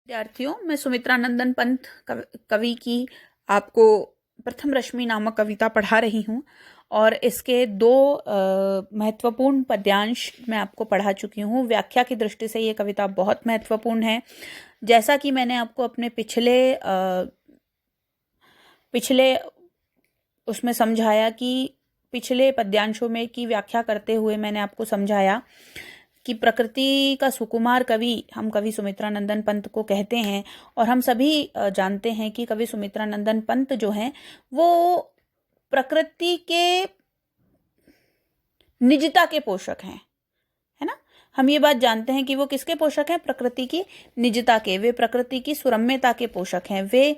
विद्यार्थियों, मैं सुमित्रा नंदन पंत कवि की आपको प्रथम रश्मि नामक कविता पढ़ा रही हूँ और इसके दो महत्वपूर्ण पद्यांश मैं आपको पढ़ा चुकी हूँ। व्याख्या की दृष्टि से ये कविता बहुत महत्वपूर्ण है। जैसा कि मैंने आपको अपने पिछले उसमें समझाया कि पिछले पद्यांशों में की व्याख्या करते हुए मैंने आपको समझाया कि प्रकृति का सुकुमार कवि हम कवि सुमित्रा नंदन पंत को कहते हैं और हम सभी जानते हैं कि कवि सुमित्रा नंदन पंत जो हैं वो प्रकृति के निजता के पोषक हैं, है ना। हम ये बात जानते हैं कि वो किसके पोषक हैं? प्रकृति की निजता के। वे प्रकृति की सुरम्यता के पोषक हैं। वे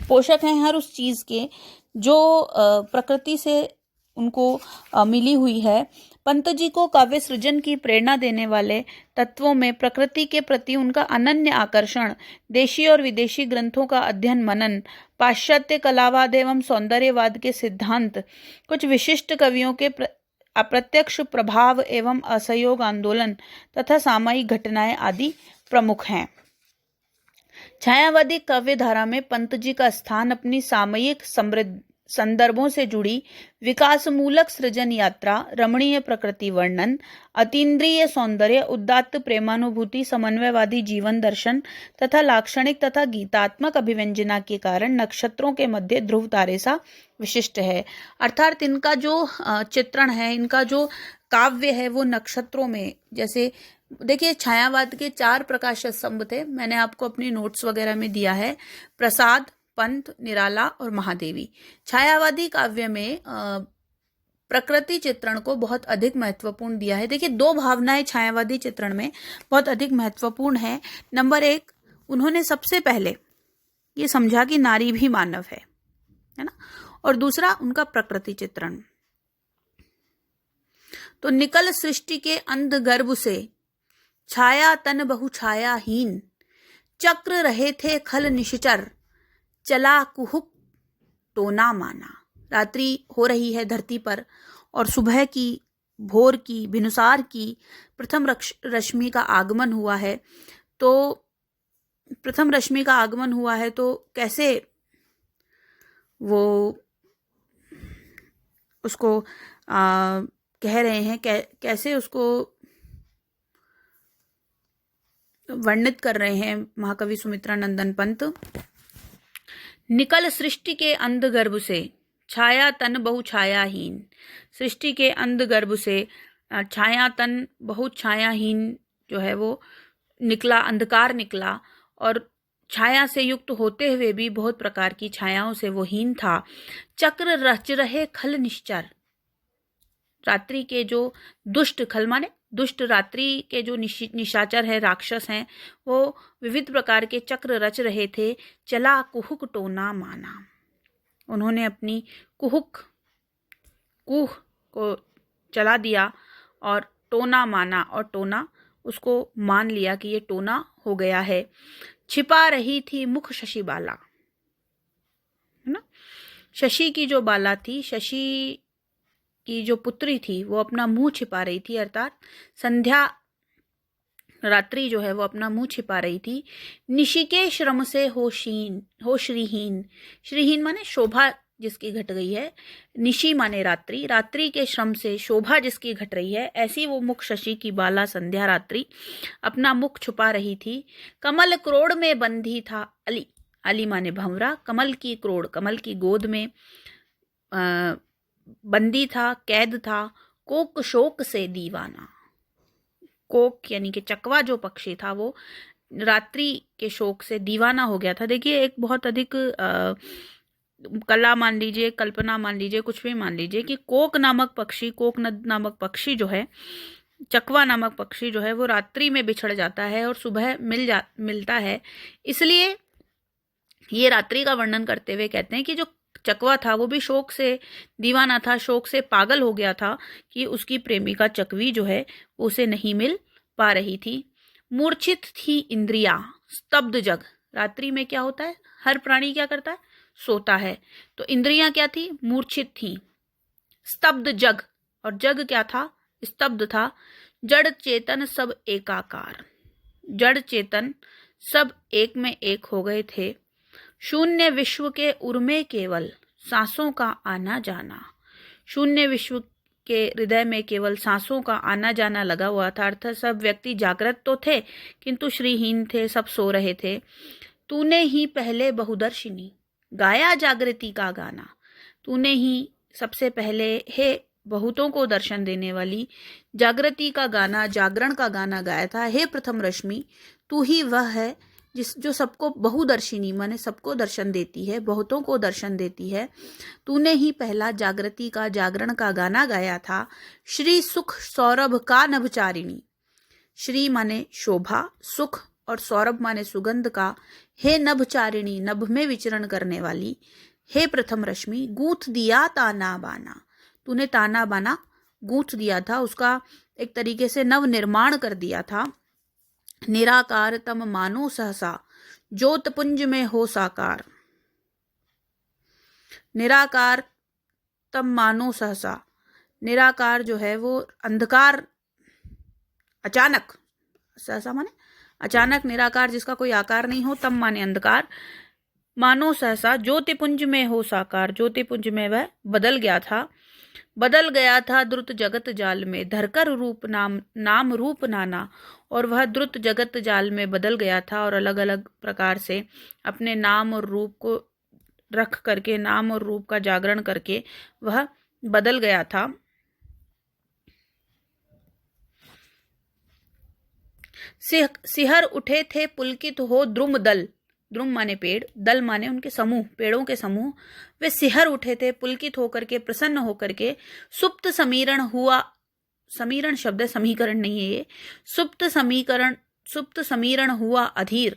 पोषक हैं हर उस चीज के जो प्रकृति से उनको मिली हुई है। पंत जी को काव्य सृजन की प्रेरणा देने वाले तत्वों में प्रकृति के प्रति उनका अनन्य आकर्षण, देशी और विदेशी ग्रंथों का अध्ययन मनन, पाश्चात्य कलावाद एवं सौंदर्यवाद के सिद्धांत, कुछ विशिष्ट कवियों के अप्रत्यक्ष प्रभाव एवं असहयोग आंदोलन तथा सामयिक घटनाएं आदि प्रमुख हैं। छायावादी काव्य धारा में पंत जी का स्थान अपनी सामयिक समृद्ध संदर्भों से जुड़ी विकासमूलक सृजन यात्रा, रमणीय प्रकृति वर्णन, अतीन्द्रिय सौंदर्य, उदात्त प्रेमानुभूति, समन्वयवादी जीवन दर्शन तथा लाक्षणिक तथा गीतात्मक अभिव्यंजना के कारण नक्षत्रों के मध्य ध्रुव तारे सा विशिष्ट है। अर्थात इनका जो चित्रण है, इनका जो काव्य है वो नक्षत्रों में, जैसे देखिए छायावाद के 4 प्रकाश स्तंभ थे, मैंने आपको अपनी नोट्स वगैरह में दिया है, प्रसाद, पंत, निराला और महादेवी। छायावादी काव्य में प्रकृति चित्रण को बहुत अधिक महत्वपूर्ण दिया है। देखिए 2 भावनाएं छायावादी चित्रण में बहुत अधिक महत्वपूर्ण है। नंबर 1, उन्होंने सबसे पहले ये समझा कि नारी भी मानव है ना, और दूसरा उनका प्रकृति चित्रण। तो निकल सृष्टि के अंध गर्भ से छाया तन बहु छायाहीन, चक्र रहे थे खल निश्चर, चला कुहुक टोना माना। रात्रि हो रही है धरती पर और सुबह की, भोर की, भिनुसार की प्रथम रश्मि का आगमन हुआ है। तो प्रथम रश्मि का आगमन हुआ है तो कैसे वो उसको कह रहे हैं, कैसे उसको वर्णित कर रहे हैं महाकवि सुमित्रा नंदन पंत। निकल सृष्टि के अंध गर्भ से छाया तन बहु छायाहीन, सृष्टि के अंध गर्भ से छाया तन बहु छायाहीन जो है वो निकला, अंधकार निकला और छाया से युक्त होते हुए भी बहुत प्रकार की छायाओं से वो हीन था। चक्र रच रहे खल निश्चर, रात्रि के जो दुष्ट, खल माने दुष्ट, रात्रि के जो निशाचर है, राक्षस हैं, वो विविध प्रकार के चक्र रच रहे थे। चला कुहुक टोना माना, उन्होंने अपनी कुह को चला दिया और टोना माना, और टोना उसको मान लिया कि ये टोना हो गया है। छिपा रही थी मुख शशि बाला, है ना। शशि की जो बाला थी, शशि की जो पुत्री थी, वो अपना मुंह छिपा रही थी, अर्थात संध्या रात्रि जो है वो अपना मुंह छिपा रही थी। निशि के श्रम से हो श्रीहीन, श्रीहीन माने शोभा जिसकी घट गई है, निशि माने रात्रि, रात्रि के श्रम से शोभा जिसकी घट रही है, ऐसी वो मुख शशि की बाला संध्या रात्रि अपना मुख छुपा रही थी। कमल क्रोड़ में बंधी था अली, अली माने भंवरा, कमल की क्रोड़, कमल की गोद में बंदी था, कैद था। कोक शोक से दीवाना, कोक यानी कि चकवा जो पक्षी था वो रात्रि के शोक से दीवाना हो गया था। देखिए एक बहुत अधिक कला मान लीजिए, कल्पना मान लीजिए, कुछ भी मान लीजिए कि कोक नामक पक्षी, कोकनद नामक पक्षी जो है, चकवा नामक पक्षी जो है वो रात्रि में बिछड़ जाता है और सुबह मिलता है। इसलिए ये रात्रि का वर्णन करते हुए कहते हैं कि जो चकवा था वो भी शोक से दीवाना था, शोक से पागल हो गया था कि उसकी प्रेमिका चकवी जो है उसे नहीं मिल पा रही थी। मूर्छित थी इंद्रिया, स्तब्ध जग, रात्रि में क्या होता है, हर प्राणी क्या करता है, सोता है, तो इंद्रियां क्या थी, मूर्छित थी। स्तब्ध जग, और जग क्या था, स्तब्ध था। जड़ चेतन सब एकाकार, जड़ चेतन सब एक में एक हो गए थे। शून्य विश्व के उर्मे केवल सांसों का आना जाना। शून्य विश्व के हृदय में केवल सांसों का आना जाना लगा हुआ था, अर्थात सब व्यक्ति जागृत तो थे किंतु श्रीहीन थे, सब सो रहे थे। तूने ही पहले बहुदर्शिनी गाया जागृति का गाना। तूने ही सबसे पहले हे बहुतों को दर्शन देने वाली जागृति का गाना, जागरण का गाना गाया था। हे प्रथम रश्मि, तू ही वह है जो सबको बहुदर्शिनी माने सबको दर्शन देती है, बहुतों को दर्शन देती है। तूने ही पहला जागृति का, जागरण का गाना गाया था। श्री सुख सौरभ का नभचारिणी। श्री माने शोभा, सुख और सौरभ माने सुगंध का। हे नभचारिणी, नभ में विचरण करने वाली। हे प्रथम रश्मि, गूंथ दिया ताना बाना। तूने ताना बाना गूंथ दिया था, उसका एक तरीके से नव निर्माण कर दिया था। निराकार तम मानो सहसा, ज्योत पुंज में हो साकार। निराकार तम मानो सहसा, निराकार जो है वो अंधकार, अचानक, सहसा माने अचानक, निराकार जिसका कोई आकार नहीं हो, तम माने अंधकार, मानो सहसा ज्योतिपुंज में हो साकार। ज्योतिपुंज में वह बदल गया था, बदल गया था द्रुत जगत जाल में, धरकर रूप नाम रूप नाना। और वह द्रुत जगत जाल में बदल गया था और अलग अलग प्रकार से अपने नाम और रूप को रख करके, नाम और रूप का जागरण करके वह बदल गया था। सिहर उठे थे पुलकित हो द्रुम दल। द्रुम माने पेड़, दल माने उनके समूह, पेड़ों के समूह। वे सिहर उठे थे पुलकित होकर के, प्रसन्न होकर के। सुप्त समीरण हुआ, समीरण शब्द समीकरण नहीं है ये, सुप्त समीरण हुआ अधीर।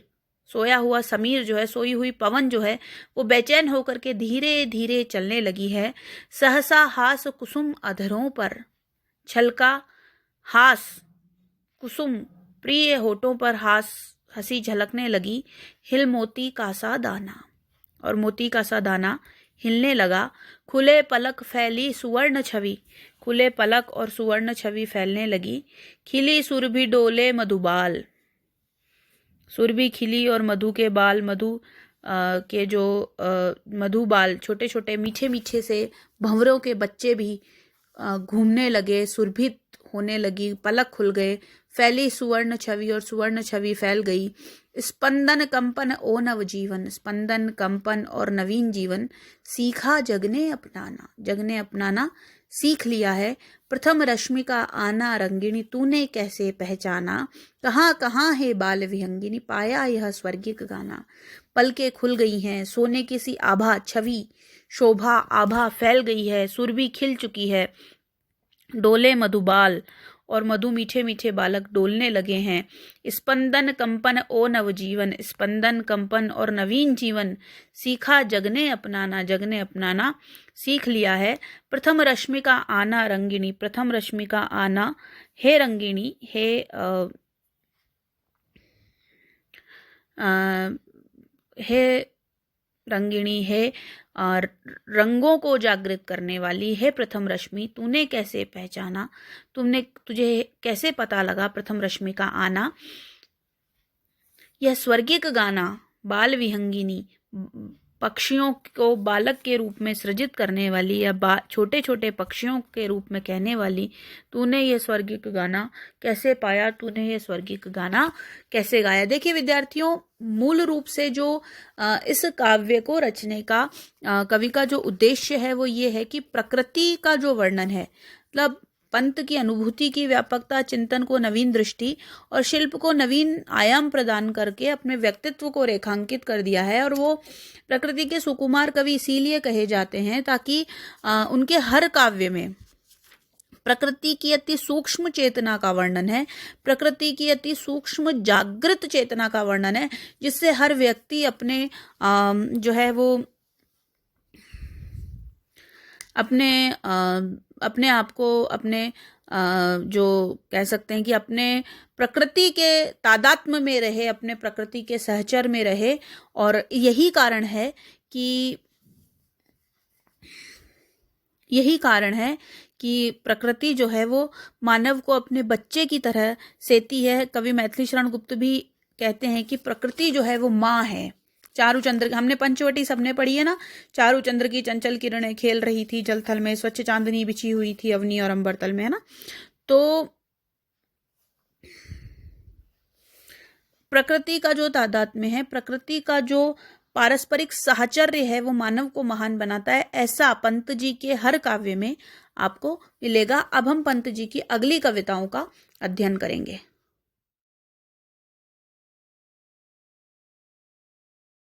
सोया हुआ समीर जो है, सोई हुई पवन जो है, वो बेचैन होकर के धीरे धीरे चलने लगी है। सहसा हास कुसुम अधरों पर, छलका हास कुसुम प्रिय होठों पर हंसी झलकने लगी। हिल मोती का सा दाना, और मोती का सा दाना हिलने लगा। खुले पलक फैली सुवर्ण छवि, खुले पलक और सुवर्ण छवि फैलने लगी। खिली सुरभि डोले मधुबाल, सुरभि खिली और मधु के बाल, मधु के जो मधु बाल, छोटे छोटे मीठे मीठे से भंवरों के बच्चे भी घूमने लगे, सुरभित होने लगी, पलक खुल गए। फैली सुवर्ण छवि, और सुवर्ण छवि फैल गई। स्पंदन कंपन ओ नव जीवन, स्पंदन कंपन और नवीन जीवन। सीखा जगने अपनाना, जगने अपनाना सीख लिया है। प्रथम रश्मि का आना रंगिणी, तूने कैसे पहचाना। कहाँ कहाँ है बाल विहंगिनी, पाया यह स्वर्गिक गाना। पलकें खुल गई हैं, सोने की सी आभा, छवि शोभा आभा फैल गई है। सुरभि खिल चुकी है, डोले मधुबाल, और मधु मीठे मीठे बालक डोलने लगे हैं। स्पंदन कंपन ओ नवजीवन, स्पंदन कंपन और नवीन जीवन। सीखा जगने अपनाना, जगने अपनाना सीख लिया है। प्रथम रश्मि का आना रंगिणी, प्रथम रश्मि का आना, हे रंगिणी, हे रंगिणी, है और रंगों को जागृत करने वाली। है प्रथम रश्मि, तूने कैसे पहचाना, तुझे कैसे पता लगा प्रथम रश्मि का आना। यह स्वर्गिक गाना, बाल विहंगिनी, पक्षियों को बालक के रूप में सृजित करने वाली, या छोटे छोटे पक्षियों के रूप में कहने वाली, तूने ये स्वर्गिक गाना कैसे पाया, तूने ये स्वर्गिक गाना कैसे गाया। देखिए विद्यार्थियों, मूल रूप से जो इस काव्य को रचने का कवि का जो उद्देश्य है वो ये है कि प्रकृति का जो वर्णन है, मतलब पंत की अनुभूति की व्यापकता, चिंतन को नवीन दृष्टि और शिल्प को नवीन आयाम प्रदान करके अपने व्यक्तित्व को रेखांकित कर दिया है। और वो प्रकृति के सुकुमार कवि इसीलिए कहे जाते हैं ताकि उनके हर काव्य में प्रकृति की अति सूक्ष्म चेतना का वर्णन है, प्रकृति की अति सूक्ष्म जागृत चेतना का वर्णन है, जिससे हर व्यक्ति अपने जो है वो अपने आप को, अपने जो कह सकते हैं कि अपने प्रकृति के तादात्म्य में रहे, अपने प्रकृति के सहचर में रहे। और यही कारण है कि प्रकृति जो है वो मानव को अपने बच्चे की तरह सेती है। कवि मैथिली शरण गुप्त भी कहते हैं कि प्रकृति जो है वो माँ है। चारु चंद्र, हमने पंचवटी सबने पढ़ी है ना, चारु चंद्र की चंचल किरणें खेल रही थी जल थल में, स्वच्छ चांदनी बिछी हुई थी अवनी और अंबर तल में, है ना। तो प्रकृति का जो तादात्म्य है, प्रकृति का जो पारस्परिक साहचर्य है, वो मानव को महान बनाता है। ऐसा पंत जी के हर काव्य में आपको मिलेगा। अब हम पंत जी की अगली कविताओं का अध्ययन करेंगे।